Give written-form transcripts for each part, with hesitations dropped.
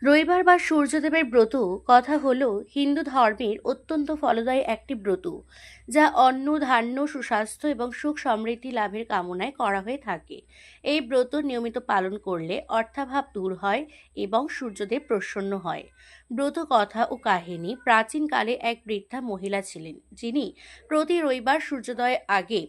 রবিবার বা সূর্যদেবের ব্রত কথা হলো হিন্দু ধর্মের অত্যন্ত ফলদায়ী একটি ব্রত, যা অন্ন ধান্য সুস্বাস্থ্য এবং সুখ সমৃদ্ধি লাভের কামনায় করা হয়ে থাকে। এই ব্রত নিয়মিত পালন করলে অর্থাভাব দূর হয় এবং সূর্যদেব প্রসন্ন হয়। ব্রত কথা ও কাহিনী: প্রাচীনকালে এক বৃদ্ধা মহিলা ছিলেন, যিনি প্রতি রবিবার সূর্যোদয়ের আগে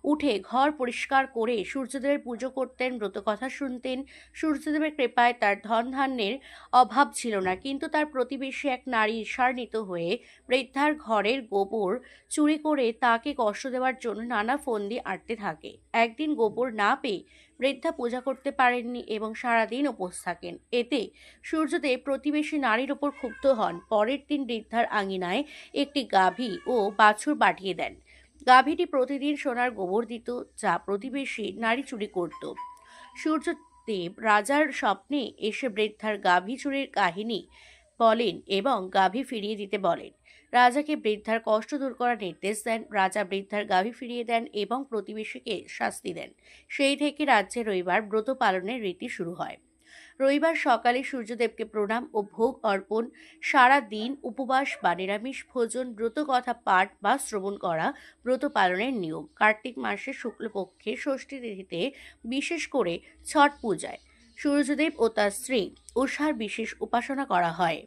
উঠে ঘর পরিষ্কার করে সূর্যদেবের পুজো করতেন, ব্রতকথা শুনতেন। সূর্যদেবের কৃপায় তার ধন ধান্যের অভাব ছিল না, কিন্তু তার প্রতিবেশী এক নারী ঈর্ষান্বিত হয়ে বৃদ্ধার ঘরের গোবর চুরি করে তাকে কষ্ট দেওয়ার জন্য নানা ফন্দি আঁটতে থাকে। একদিন গোবর না পেয়ে বৃদ্ধা পূজা করতে পারেননি এবং সারাদিন উপোস থাকেন। এতে সূর্যদেব প্রতিবেশী নারীর ওপর ক্ষুব্ধ হন। পরের দিন বৃদ্ধার আঙিনায় একটি গাভী ও বাছুর পাঠিয়ে দেন। গাভীটি প্রতিদিন সোনার গোবর দিত, যা প্রতিবেশী নারী চুরি করত। সূর্যদেব রাজার স্বপ্নে এসে বৃদ্ধার গাভী চুরির কাহিনী বলেন এবং গাভী ফিরিয়ে দিতে বলেন। রাজাকে বৃদ্ধার কষ্ট দূর করার নির্দেশ দেন। রাজা বৃদ্ধার গাভী ফিরিয়ে দেন এবং প্রতিবেশীকে শাস্তি দেন। সেই থেকে রাজ্যে রবিবার ব্রত পালনের রীতি শুরু হয়। রবিবার সকালে সূর্যদেবকে প্রণাম ও ভোগ অর্পণ, সারা দিন উপবাস বা নিরামিষ ভোজন, ব্রতকথা পাঠ বা শ্রবণ করা ব্রত পালনের নিয়ম। কার্তিক মাসের শুক্লপক্ষে ষষ্ঠী তিথিতে, বিশেষ করে ছট পূজায়, সূর্যদেব ও তার স্ত্রী উষার বিশেষ উপাসনা করা হয়।